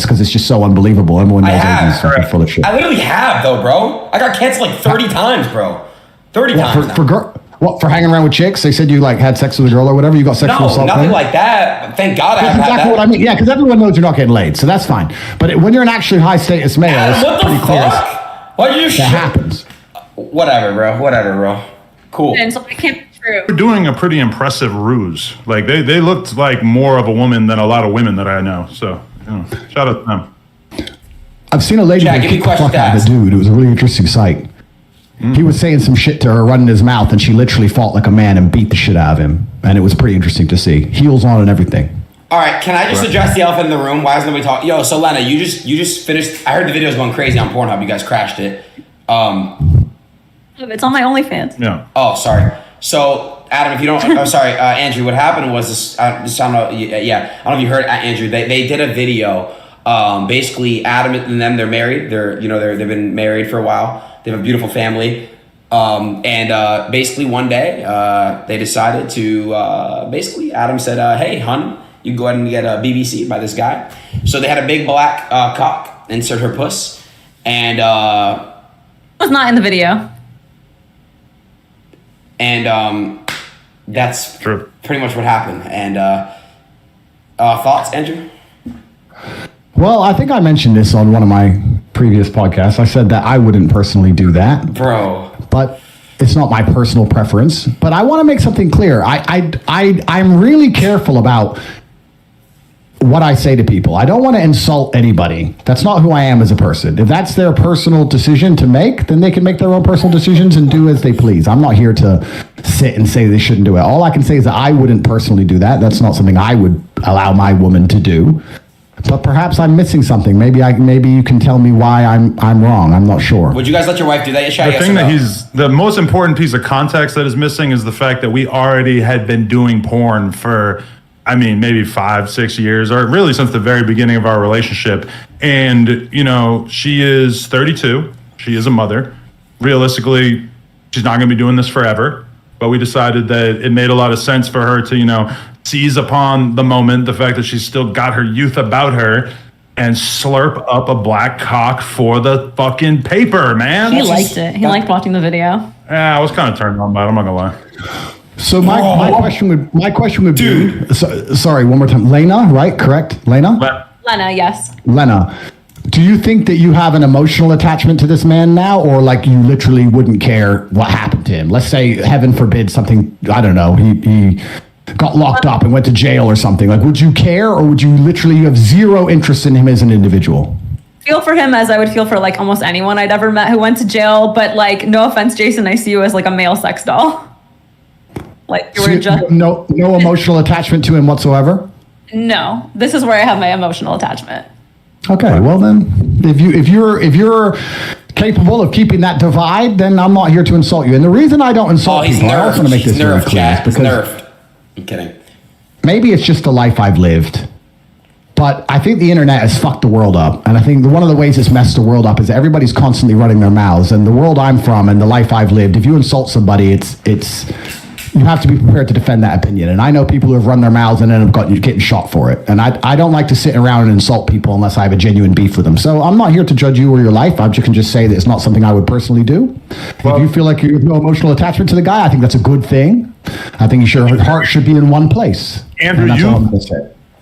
because it's just so unbelievable. Everyone knows AD's fucking full of shit. I literally have though, bro. I got canceled like 30 times, bro. 30 times. For hanging around with chicks? They said you like had sex with a girl or whatever. You got sexual assault. No, nothing like that. Thank God I haven't had that. What I mean. Yeah, because everyone knows you're not getting laid, so that's fine. But when you're an actually high status male, Adam, it's pretty clear. Why are you That happens. Whatever, bro. Cool. And so it can't be true. They're doing a pretty impressive ruse. Like they looked like more of a woman than a lot of women that I know. So shout out to them. I've seen a lady Jack, kick the fuck out of a dude. It was a really interesting sight. He was saying some shit to her, running his mouth, and she literally fought like a man and beat the shit out of him. And it was pretty interesting to see. Heels on and everything. All right, can I just address the elephant in the room? Why isn't nobody talking? Yo, so Lena, you just finished. I heard the video was going crazy on Pornhub. You guys crashed it. It's on my OnlyFans. Yeah. Oh, sorry. So Adam, if you don't, Andrew. What happened was this. I don't know. Yeah, I don't know if you heard Andrew. They did a video. Basically, Adam and them, they're married. They've been married for a while. They have a beautiful family. And basically one day, they decided to, Adam said, hey, hun, you can go ahead and get a BBC by this guy. So they had a big black cock insert her puss. And It was not in the video. And that's True. pretty much what happened. And thoughts, Andrew? Well, I think I mentioned this on one of my previous podcasts. I said that I wouldn't personally do that. Bro. But it's not my personal preference. But I want to make something clear. I'm really careful about what I say to people. I don't want to insult anybody. That's not who I am as a person. If that's their personal decision to make, then they can make their own personal decisions and do as they please. I'm not here to sit and say they shouldn't do it. All I can say is that I wouldn't personally do that. That's not something I would allow my woman to do. But perhaps I'm missing something. Maybe you can tell me why I'm wrong. I'm not sure. Would you guys let your wife do that? The most important piece of context that is missing is the fact that we already had been doing porn for, maybe 5-6 years, or really since the very beginning of our relationship. And, she is 32. She is a mother. Realistically, she's not going to be doing this forever. But we decided that it made a lot of sense for her to, seize upon the moment, the fact that she's still got her youth about her, and slurp up a black cock for the fucking paper, man. He liked it. He liked watching the video. Yeah, I was kind of turned on by it. I'm not gonna lie. So my question would be, sorry, one more time. Lena, right? Correct? Lena, yes. Lena, do you think that you have an emotional attachment to this man now, or like you literally wouldn't care what happened to him? Let's say, heaven forbid, something, I don't know, he got locked up and went to jail or something. Like, would you care, or would you literally have zero interest in him as an individual? Feel for him as I would feel for like almost anyone I'd ever met who went to jail. But like, no offense, Jason, I see you as like a male sex doll. Like you were just no emotional attachment to him whatsoever. No, this is where I have my emotional attachment. Okay, well then, if you're capable of keeping that divide, then I'm not here to insult you. And the reason I don't insult people, I also want to make this very clear, is because nerfed. I'm kidding. Maybe it's just the life I've lived, but I think the internet has fucked the world up. And I think one of the ways it's messed the world up is that everybody's constantly running their mouths. And the world I'm from and the life I've lived, if you insult somebody, it's you have to be prepared to defend that opinion. And I know people who have run their mouths and end up getting shot for it. And I don't like to sit around and insult people unless I have a genuine beef with them. So I'm not here to judge you or your life. I can just say that it's not something I would personally do. Well, if you feel like you have no emotional attachment to the guy, I think that's a good thing. I think your heart should be in one place. Andrew,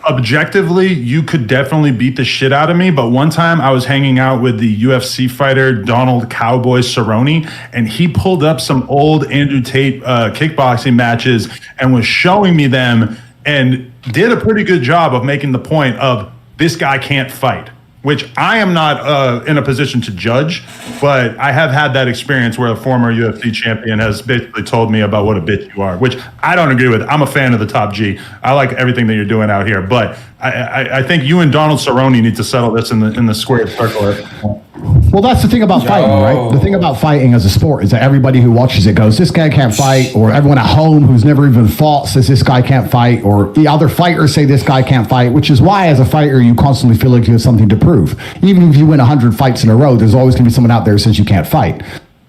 objectively, you could definitely beat the shit out of me. But one time I was hanging out with the UFC fighter, Donald Cowboy Cerrone, and he pulled up some old Andrew Tate kickboxing matches and was showing me them and did a pretty good job of making the point of this guy can't fight, which I am not in a position to judge, but I have had that experience where a former UFC champion has basically told me about what a bitch you are, which I don't agree with. I'm a fan of the Top G. I like everything that you're doing out here, but I think you and Donald Cerrone need to settle this in the square circle. Well, that's the thing about fighting, right? The thing about fighting as a sport is that everybody who watches it goes, this guy can't fight, or everyone at home who's never even fought says this guy can't fight, or the other fighters say this guy can't fight, which is why as a fighter you constantly feel like you have something to prove. Even if you win 100 fights in a row, there's always going to be someone out there who says you can't fight.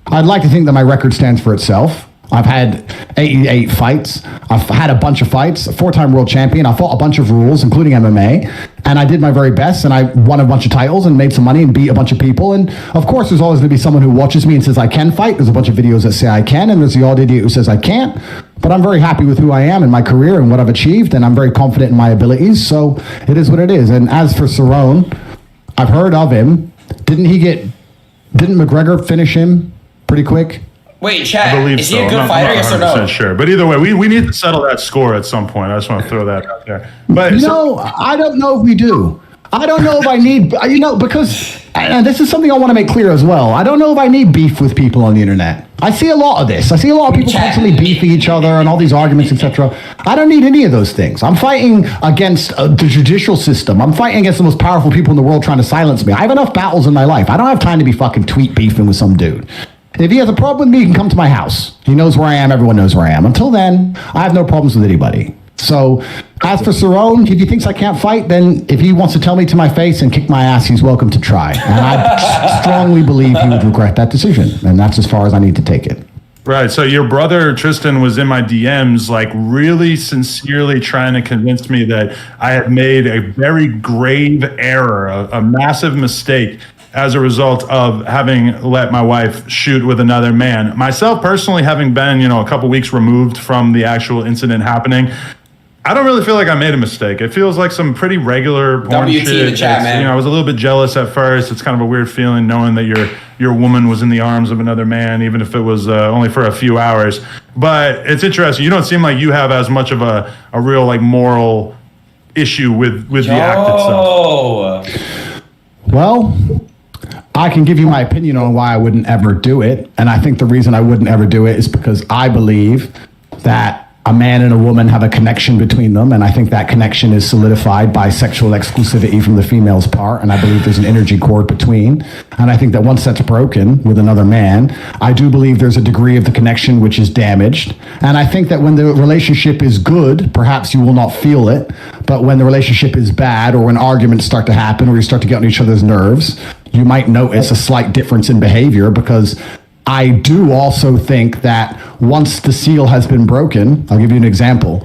I'd like to think that my record stands for itself. I've had 88 fights. I've had a bunch of fights, a 4-time world champion. I fought a bunch of rules, including MMA. and I did my very best, and I won a bunch of titles and made some money and beat a bunch of people. And of course, there's always going to be someone who watches me and says I can fight. There's a bunch of videos that say I can, and there's the odd idiot who says I can't. But I'm very happy with who I am in my career and what I've achieved, and I'm very confident in my abilities. So it is what it is. And as for Cerrone, I've heard of him. Didn't McGregor finish him pretty quick? Wait, Chad, I believe is so. he a good fighter? Yes or no? Sure, but either way, we need to settle that score at some point. I just want to throw that out there. But I don't know if we do. I don't know if I need, because, and this is something I want to make clear as well. I don't know if I need beef with people on the internet. I see a lot of this. I see a lot of people constantly beefing each other and all these arguments, etc. I don't need any of those things. I'm fighting against the judicial system. I'm fighting against the most powerful people in the world trying to silence me. I have enough battles in my life. I don't have time to be fucking tweet beefing with some dude. If he has a problem with me, he can come to my house. He knows where I am. Everyone knows where I am. Until then, I have no problems with anybody. So, as for Cerrone, if he thinks I can't fight, then if he wants to tell me to my face and kick my ass, he's welcome to try. And I strongly believe he would regret that decision. And that's as far as I need to take it. Right. So your brother Tristan was in my DMs, like really sincerely trying to convince me that I had made a very grave error, a massive mistake as a result of having let my wife shoot with another man. Myself personally, having been, a couple weeks removed from the actual incident happening, I don't really feel like I made a mistake. It feels like some pretty regular porn WT shit. in the chat, man. I was a little bit jealous at first. It's kind of a weird feeling knowing that your woman was in the arms of another man, even if it was only for a few hours. But it's interesting. You don't seem like you have as much of a real like moral issue with the act itself. Well, I can give you my opinion on why I wouldn't ever do it. And I think the reason I wouldn't ever do it is because I believe that a man and a woman have a connection between them, and I think that connection is solidified by sexual exclusivity from the female's part, and I believe there's an energy cord between, and I think that once that's broken with another man, I do believe there's a degree of the connection which is damaged, and I think that when the relationship is good, perhaps you will not feel it, but when the relationship is bad, or when arguments start to happen, or you start to get on each other's nerves, you might notice a slight difference in behavior, because I do also think that once the seal has been broken, I'll give you an example.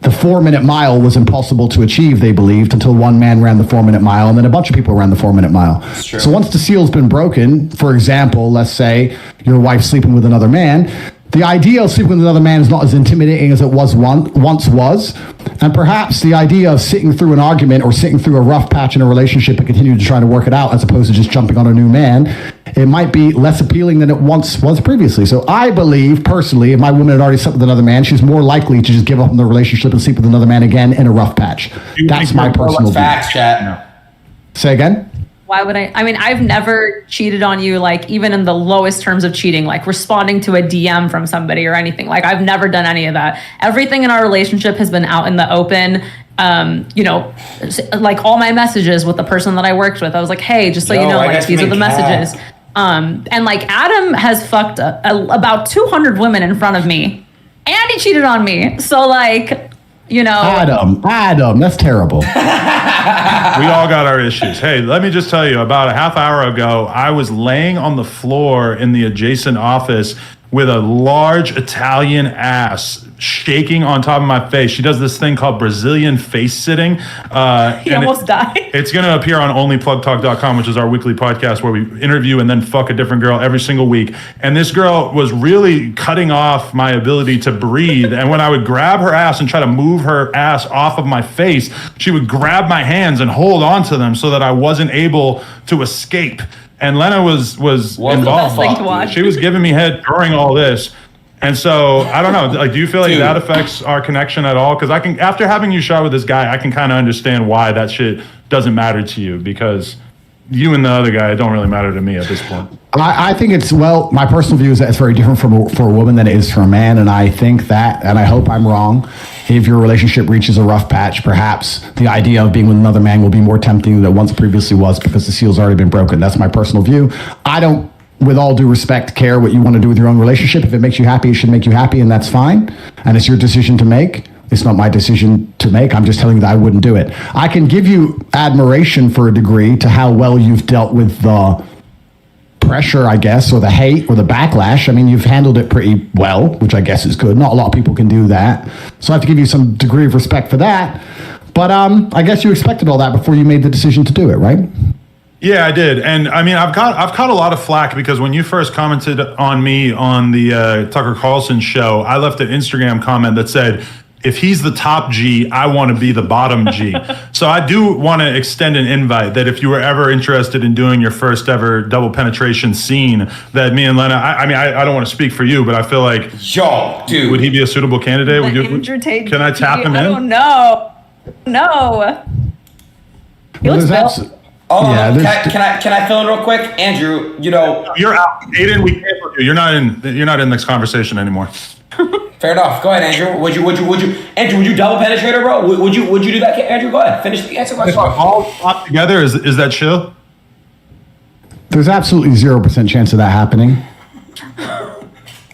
The 4-minute mile was impossible to achieve, they believed, until one man ran the 4-minute mile, and then a bunch of people ran the 4-minute mile. So once the seal's been broken, for example, let's say your wife's sleeping with another man, the idea of sleeping with another man is not as intimidating as it once was. And perhaps the idea of sitting through an argument or sitting through a rough patch in a relationship and continuing to try to work it out as opposed to just jumping on a new man, it might be less appealing than it once was previously. So I believe, personally, if my woman had already slept with another man, she's more likely to just give up on the relationship and sleep with another man again in a rough patch. That's my personal view. Facts, chat. Say again? Why would I mean, I've never cheated on you, like even in the lowest terms of cheating, like responding to a DM from somebody or anything. Like I've never done any of that. Everything in our relationship has been out in the open. Like all my messages with the person that I worked with, I was like, hey, just so you know, like these are the messages. And like Adam has fucked about 200 women in front of me and he cheated on me. So like, Adam, that's terrible. We all got our issues. Hey, let me just tell you, about a half hour ago, I was laying on the floor in the adjacent office with a large Italian ass shaking on top of my face. She does this thing called Brazilian face sitting. He almost died. It's going to appear on onlyplugtalk.com, which is our weekly podcast where we interview and then fuck a different girl every single week. And this girl was really cutting off my ability to breathe. And when I would grab her ass and try to move her ass off of my face, she would grab my hands and hold on to them so that I wasn't able to escape. And Lena was involved. She was giving me head during all this. And so, I don't know, like, do you feel like that affects our connection at all? Because after having you shot with this guy, I can kind of understand why that shit doesn't matter to you, because you and the other guy, it don't really matter to me at this point. I think my personal view is that it's very different for a woman than it is for a man. And I think that, and I hope I'm wrong, if your relationship reaches a rough patch, perhaps the idea of being with another man will be more tempting than it once previously was, because the seal's already been broken. That's my personal view. I don't, with all due respect, care what you want to do with your own relationship. If it makes you happy, it should make you happy, and that's fine. And it's your decision to make. It's not my decision to make. I'm just telling you that I wouldn't do it. I can give you admiration for a degree to how well you've dealt with the pressure, I guess, or the hate or the backlash. I mean, you've handled it pretty well, which I guess is good. Not a lot of people can do that. So I have to give you some degree of respect for that. But I guess you expected all that before you made the decision to do it, right? Yeah, I did. And I mean, I've caught a lot of flack because when you first commented on me on the Tucker Carlson show, I left an Instagram comment that said, if he's the top G, I want to be the bottom G. So I do want to extend an invite that if you were ever interested in doing your first ever double penetration scene, that me and Lena, I don't want to speak for you, but I feel like, yo, dude, would he be a suitable candidate? Tate, can I tap him in? I don't know. No. He looks built. Oh, yeah, can I fill in real quick, Andrew? You know, you're out. Aiden, we canceled you. You're not in this conversation anymore. Fair enough. Go ahead, Andrew. Would you, Andrew? Would you double penetrate her, bro? Would you do that, Andrew? Go ahead. Finish the answer question. All pop together is that chill? There's absolutely 0% chance of that happening.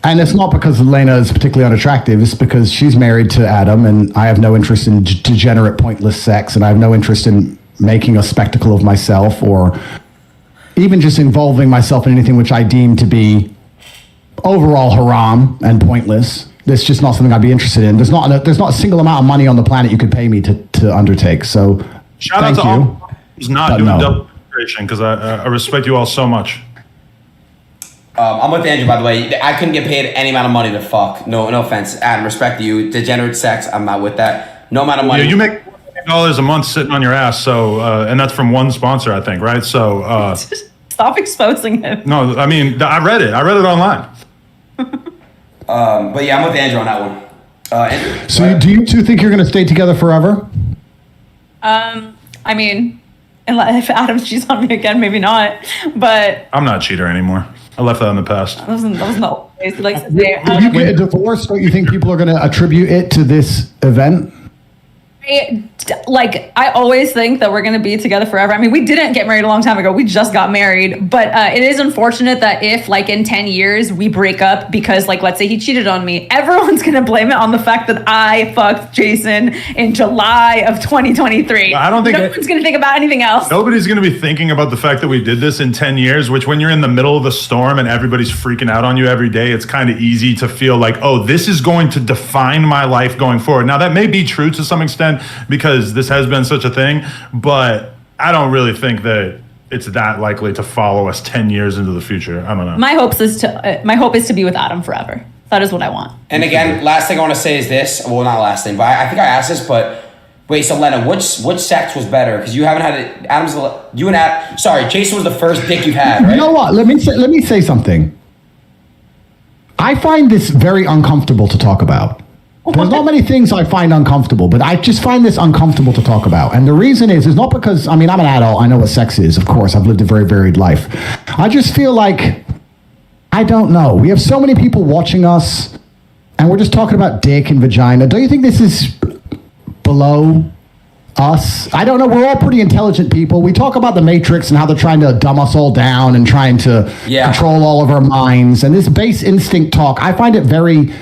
And it's not because Elena is particularly unattractive. It's because she's married to Adam, and I have no interest in degenerate, pointless sex, and I have no interest in making a spectacle of myself or even just involving myself in anything which I deem to be overall haram and pointless. It's just not something I'd be interested in. There's not a single amount of money on the planet you could pay me to undertake. So shout out to all who's not doing double penetration, because I respect you all so much. I'm with Andrew, by the way. I couldn't get paid any amount of money to fuck. No offense, Adam. Respect to you. Degenerate sex, I'm not with that. No amount of money. Yeah, you make $40 a month sitting on your ass. So, and that's from one sponsor, I think, right? So, stop exposing him. No, I mean, I read it online. But yeah, I'm with Andrew on that one. Andrew, so, do you two think you're going to stay together forever? I mean, if Adam cheats on me again, maybe not. But I'm not a cheater anymore. I left that in the past. That was not like when you get a divorce, don't you think people are going to attribute it to this event? I always think that we're going to be together forever. I mean, we didn't get married a long time ago. We just got married. But it is unfortunate that if, in 10 years, we break up because, let's say he cheated on me, everyone's going to blame it on the fact that I fucked Jason in July of 2023. I don't think no one's going to think about anything else. Nobody's going to be thinking about the fact that we did this in 10 years, which when you're in the middle of the storm and everybody's freaking out on you every day, it's kind of easy to feel like, oh, this is going to define my life going forward. Now, that may be true to some extent, because this has been such a thing, but I don't really think that it's that likely to follow us 10 years into the future. I don't know. My hope is to be with Adam forever. That is what I want. And again, last thing I want to say is this. Well, not last thing, but I think I asked this, but wait, so Lena, which sex was better? Because you haven't had it. Jason was the first dick you've had, right? You know what? Let me say something. I find this very uncomfortable to talk about. There's not many things I find uncomfortable, but I just find this uncomfortable to talk about. And the reason is not because, I'm an adult. I know what sex is, of course. I've lived a very varied life. I just feel like, I don't know. We have so many people watching us, and we're just talking about dick and vagina. Don't you think this is below us? I don't know. We're all pretty intelligent people. We talk about the Matrix and how they're trying to dumb us all down and trying to control all of our minds. And this base instinct talk, I find it very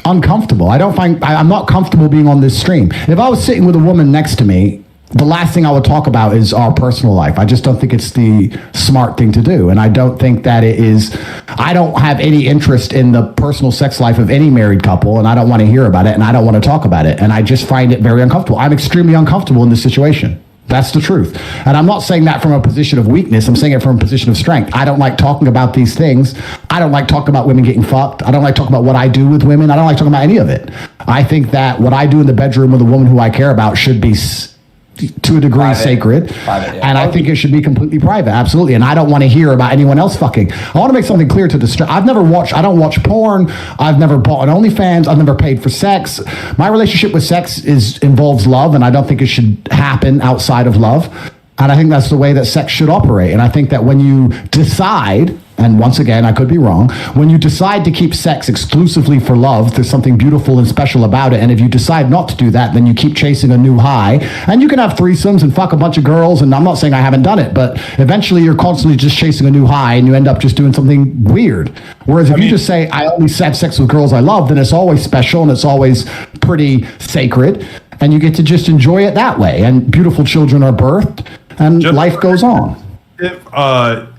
uncomfortable. I'm not comfortable being on this stream. If I was sitting with a woman next to me, the last thing I would talk about is our personal life. I just don't think it's the smart thing to do. And I don't think that it is. I don't have any interest in the personal sex life of any married couple, and I don't want to hear about it, and I don't want to talk about it. And I just find it very uncomfortable. I'm extremely uncomfortable in this situation. That's the truth. And I'm not saying that from a position of weakness. I'm saying it from a position of strength. I don't like talking about these things. I don't like talking about women getting fucked. I don't like talking about what I do with women. I don't like talking about any of it. I think that what I do in the bedroom with a woman who I care about should be to a degree private. Sacred. Private, yeah. And I think it should be completely private. Absolutely. And I don't want to hear about anyone else fucking. I want to make something clear to the I don't watch porn. I've never bought an OnlyFans. I've never paid for sex. My relationship with sex involves love, and I don't think it should happen outside of love. And I think that's the way that sex should operate. And I think that when you decide, and once again, I could be wrong, when you decide to keep sex exclusively for love, there's something beautiful and special about it. And if you decide not to do that, then you keep chasing a new high. And you can have threesomes and fuck a bunch of girls. And I'm not saying I haven't done it, but eventually you're constantly just chasing a new high and you end up just doing something weird. Whereas if you just say, I only have sex with girls I love, then it's always special and it's always pretty sacred. And you get to just enjoy it that way. And beautiful children are birthed and life goes on.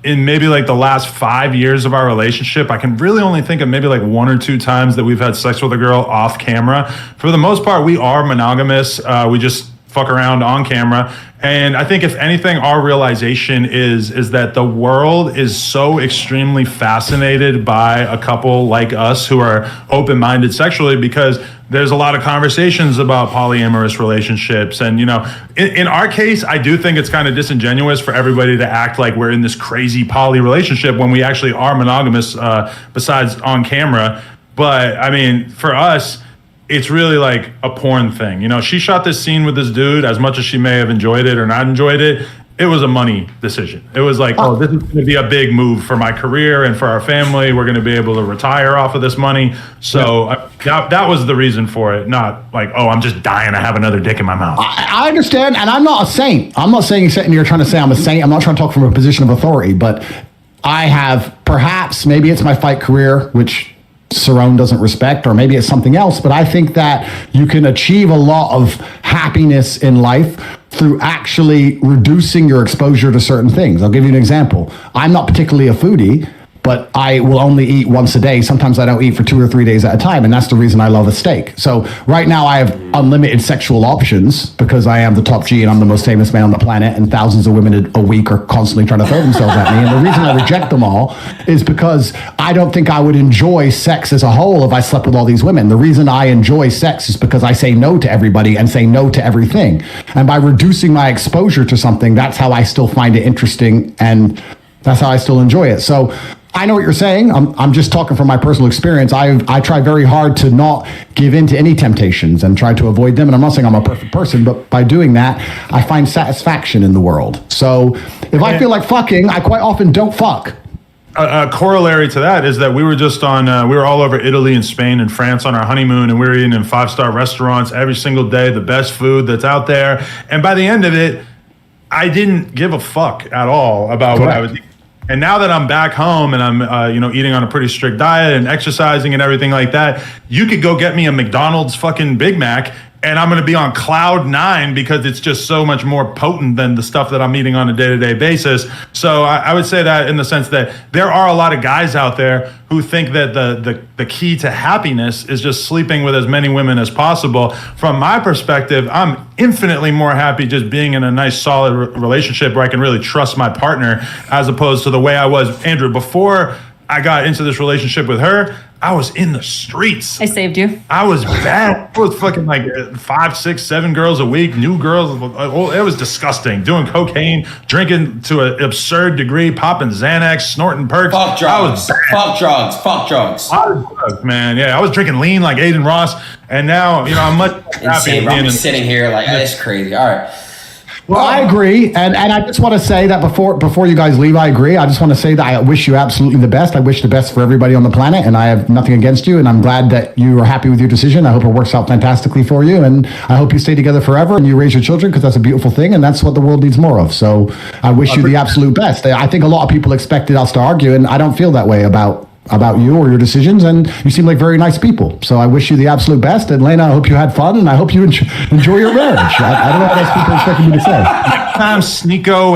In maybe the last 5 years of our relationship, I can really only think of maybe 1 or 2 times that we've had sex with a girl off camera. For the most part, we are monogamous. We just fuck around on camera. And I think if anything, our realization is that the world is so extremely fascinated by a couple like us who are open-minded sexually, because there's a lot of conversations about polyamorous relationships. And, you know, in our case, I do think it's kind of disingenuous for everybody to act like we're in this crazy poly relationship when we actually are monogamous, besides on camera. But I mean, for us, it's really like a porn thing. You know, she shot this scene with this dude. As much as she may have enjoyed it or not enjoyed it, it was a money decision. It was like, oh, this is going to be a big move for my career and for our family. We're going to be able to retire off of this money. So that was the reason for it. Not like, oh, I'm just dying to have another dick in my mouth. I understand, and I'm not a saint. I'm not saying you're sitting here trying to say I'm a saint. I'm not trying to talk from a position of authority, but I have, perhaps, maybe it's my fight career, which Cerrone doesn't respect, or maybe it's something else, but I think that you can achieve a lot of happiness in life through actually reducing your exposure to certain things. I'll give you an example. I'm not particularly a foodie, but I will only eat once a day. Sometimes I don't eat for 2 or 3 days at a time, and that's the reason I love a steak. So right now I have unlimited sexual options because I am the top G and I'm the most famous man on the planet, and thousands of women a week are constantly trying to throw themselves at me. And the reason I reject them all is because I don't think I would enjoy sex as a whole if I slept with all these women. The reason I enjoy sex is because I say no to everybody and say no to everything. And by reducing my exposure to something, that's how I still find it interesting, and that's how I still enjoy it. So I know what you're saying. I'm just talking from my personal experience. I try very hard to not give in to any temptations and try to avoid them. And I'm not saying I'm a perfect person, but by doing that, I find satisfaction in the world. So if I feel like fucking, I quite often don't fuck. A corollary to that is that we were just on, we were all over Italy and Spain and France on our honeymoon, and we were eating in 5-star restaurants every single day, the best food that's out there. And by the end of it, I didn't give a fuck at all about what I was eating. And now that I'm back home and I'm, eating on a pretty strict diet and exercising and everything like that, you could go get me a McDonald's fucking Big Mac and I'm going to be on cloud 9 because it's just so much more potent than the stuff that I'm eating on a day-to-day basis. So I would say that in the sense that there are a lot of guys out there who think that the key to happiness is just sleeping with as many women as possible. From my perspective, I'm infinitely more happy just being in a nice, solid relationship where I can really trust my partner, as opposed to the way I was, Andrew, before I got into this relationship with her. I was in the streets. I saved you. I was bad. I was fucking like 5, 6, 7 girls a week, new girls. It was disgusting. Doing cocaine, drinking to an absurd degree, popping Xanax, snorting perks. Fuck drugs. Fuck drugs. Fuck drugs. I was drugs, man. Yeah, I was drinking lean like Aiden Ross, and now I'm much happier. I'm sitting here like that's crazy. All right. Well, I agree, and I just want to say that before you guys leave, I agree. I just want to say that I wish you absolutely the best. I wish the best for everybody on the planet, and I have nothing against you, and I'm glad that you are happy with your decision. I hope it works out fantastically for you, and I hope you stay together forever and you raise your children, because that's a beautiful thing, and that's what the world needs more of. So I wish you the absolute best. I think a lot of people expected us to argue, and I don't feel that way about you or your decisions, and you seem like very nice people. So I wish you the absolute best. And Lena, I hope you had fun, and I hope you enjoy your marriage. I don't know what else people expected me to say. Next time, Sneeko